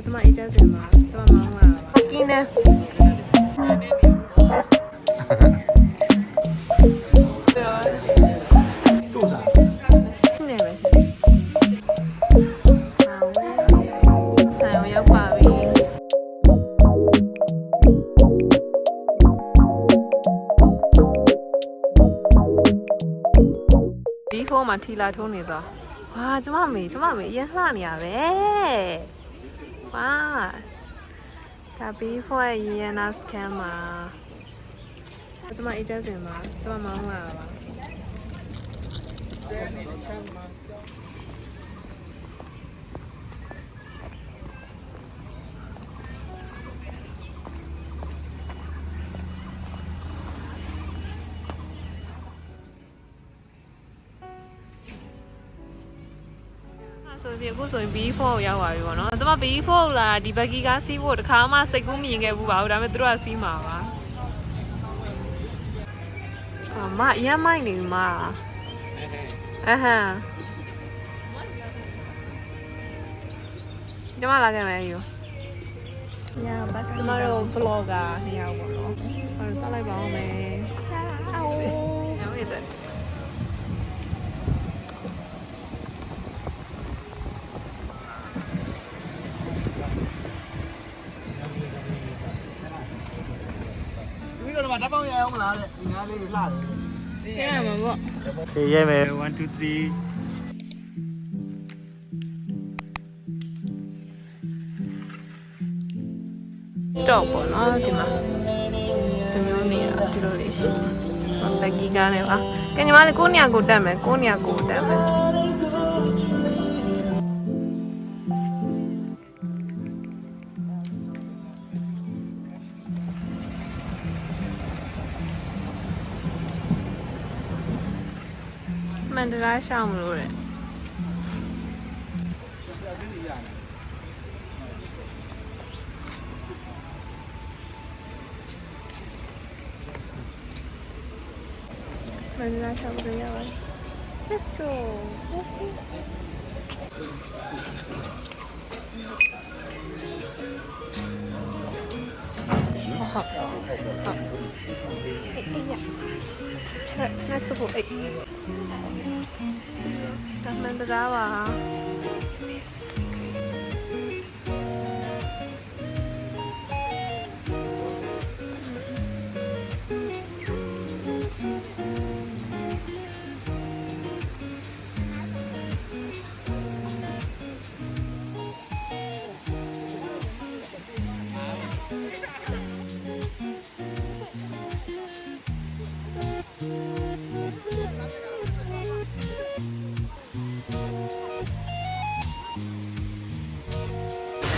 怎么一家人嘛？怎么忙了？好กินนะ做啥？နေပဲဆိုင်အောင်ရောက်ပါပြီဒီဖုန်းမှာထီလာထိုးနေသွားဝါကျမမေအရင်လှနေရပဲဝါဒါဘီဖိုရဲ့ရန်နာစကန်မှာ怎么一家人嘛？怎么忙了？ ဆိုပြီးအခုဆိုရင် B4 ကိုရောက်ပါပြီပေါ့နော်ကျွန်မ B4 လာဒီဘက်ကီကားစီးဖို့တခါမှစိတ်ကူးမြင်ခဲ့ဘူးပါဘူးဒါပေမဲ့သူတို့ကစီးမှာပါမအရင်မိုက်နေမှာအဟမ်းကျွန်မလာခဲ့မယ်ယူကျွန်မတို့ vlogger နေရာပေါ့နော်ဆိုတော့တက်လိုက်ပါဦးမယ်အော်ရောရတဲ့ဒီကတော့ဓာတ်ပေါင်းရအောင်မလားတဲ့ဒီနားလေးလှတယ် ရမှာပေါ့ ခေရဲမယ်1 2 3တော့ပေါ့နော်ဒီမှာဒီမျိုးနေရဒီလိုလေးရှိဘက်ကီကားနဲ့ပါကဲညီမလေးကိုနေရာကိုတက်မယ်ကိုနေရာကိုတက်မယ်မန္တလာရှောင်းမလို့တဲ့မန္တလာရှောင်းမလို့ရပါ Let's go 好，哎呀，切，那是不哎，咱们的啥吧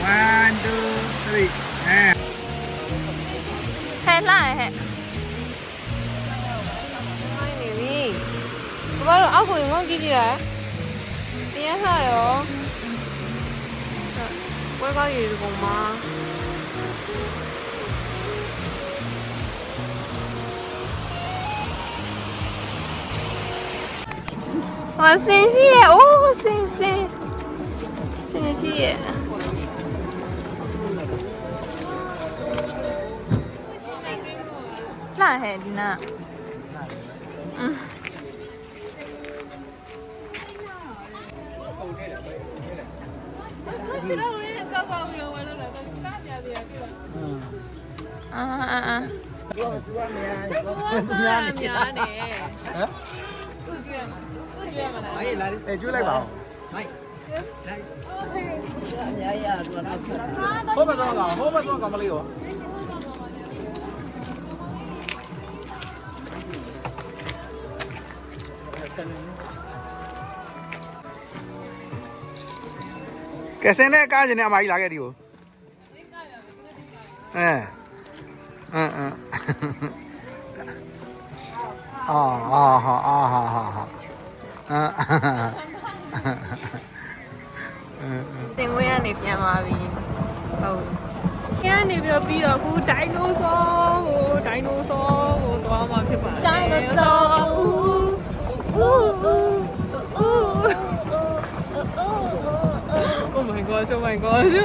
？1 2 3太烂嘿！欢迎你，我把阿虎用机器来，别下哟。我搞鱼工吗？哇，星星耶！哦，星星，星星耶！烂嘿，你那。嗯。သူများနေဟမ်အေးကျွေးလိုက်ပါဦးဟိုဘက်တော့ကောင်မလေးရောကဲစင်းနဲ့ကားကျင်နဲ့အမကြီးလာခဲ့ဒီကိုတင်ခွင့်ရနေပြန်ပါပြီဟုတ်ရနေပြီးတော့အခုဒိုင်နိုဆောကိုသွားမှာဖြစ်ပါတယ်ဒိုင်နိုဆောဦး Oh my gosh, oh my gosh.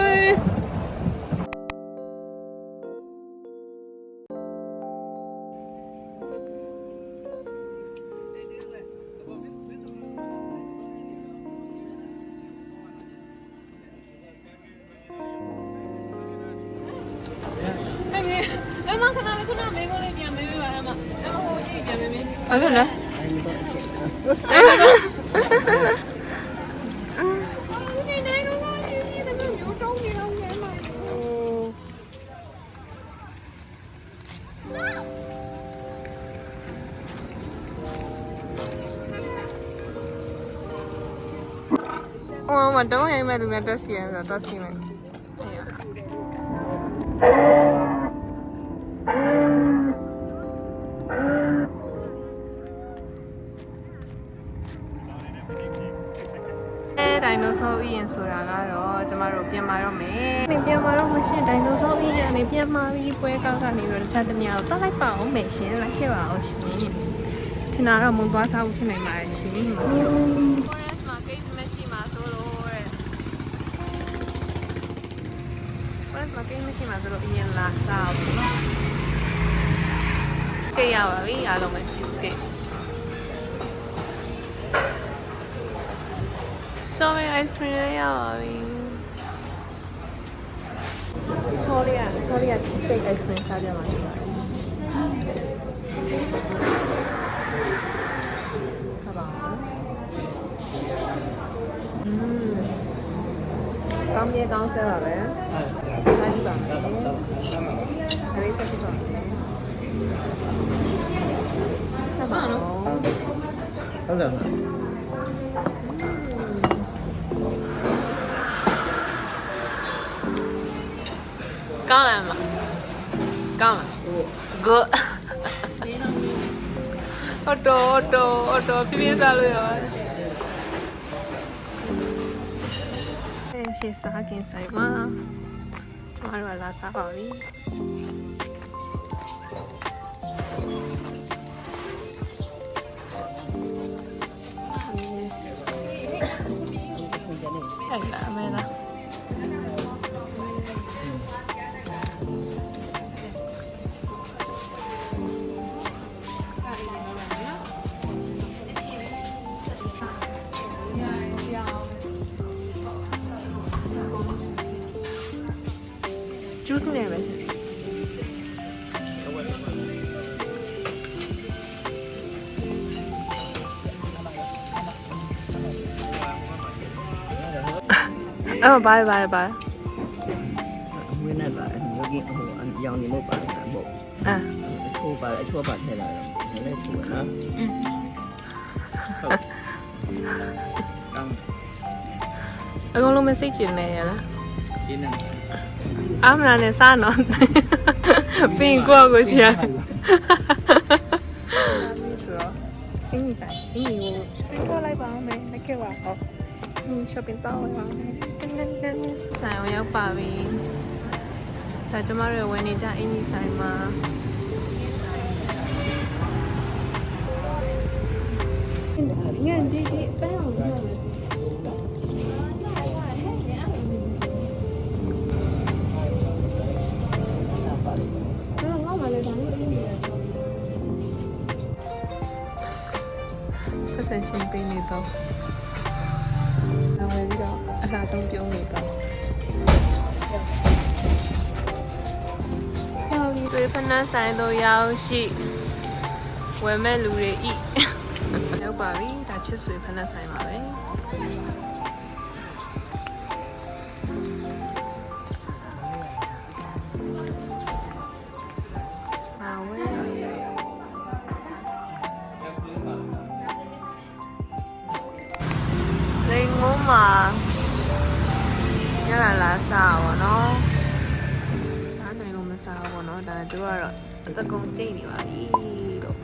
ခုနမင်းကိုလေးပြန်မေးပေးပါအမဟိုကြီးပြန်မေးပေးဘာဖြစ်လဲနေနေတော့ဒီတမျိုးမျိုးတောင်းနေတော့ရဲမှာအော်မတော့ရိုက်မဲ့သူနဲ့တက်စီရဆိုတော့တက်စီမယ်ဒိုင်နိုဆောဥယျာဉ်ဆိုတာကတော့ကျမတို့ပြန်มาတော့မယ်။ပြန်มาတော့မရှင်ဒိုင်နိုဆောဥယျာဉ်နဲ့ပြန်มาပြီးပွဲကောက်တာနေပြီးတော့တခြားတမျိုးတော့လိုက်ပါအောင်မယ်ရှင်လိုက်ခဲ့ပါအောင်ရှင်။ထင်တာတော့မုံသွားစားဖို့ဖြစ်နိုင်ပါတယ်ရှင်။ Forest မှာ gate မရှိမှာဆိုလို့တဲ့။ Forest မှာ gate မရှိမှာဆိုလို့အရင်လာစားဘူး။ကြည့်ရပါပြီအားလုံးပဲ cheese cake Sorry, ice cream ရပါပြီ။ Sorry, cheesecake ice cream စားပြမှာဖြစ်ပါတယ်။စားပါဦး။ကောင်းမြဲကောင်းဆဲပါပဲ။စားကြည့်ပါမယ်။ဒါလေးစားကြည့်ပါမယ်။စားပါနော်။ဟုတ်တယ်ကောင်းလားမကောင်းလား good အော်တိုပြပြစားလို့ရတယ်ရှေ့စားကင်ဆိုင်မှာကျမတို့လာစားပါပြီ yes အဲ့ဒါအမေလားjuice နဲ့ပဲရှင်အော်ဘာအမွေးနဲ့ပါယောဂီဟိုရောင်နေလို့ပါတာပေါ့အချိုးပါထည့်လာတယ်လည်းချိုးနော်အကုန်လုံးမစိတ်ကျင်နေရလားကျင်းနေအမနာနဲ့စားနော်ပင်ကိုချာဆိုတော့အင်းကြီးဆိုင်အင်းကြီးကို shopping ထွက်လိုက်ပါအောင်မယ်လက်ခဲ့ပါဟောshopping တောင်းလိုက်ပါအောင်ဆိုင်အောင်ရောက်ပါပြီဒါကျမတို့ဝင်နေကြအင်းကြီးဆိုင်မှာညံဒီပန်းအောင်လုပ်မယ်ဆက်ဆံရှင်ပေးနေတော့နောက်ပြီးတော့အလားဆုံးပြုံးနေတော့ကျွေးဖနန်းဆိုင်တို့ရောက်ရှိဝယ်မဲ့လူတွေဤရောက်ပါပြီဒါချစ်ဆွေဖနန်းဆိုင်ပါပဲမှာညလာစားပါတော့စားနိုင်လို့မစားဘူးเนาะဒါတို့ကတော့အသက်ကုန်ကျိတ်နေပါပြီလို့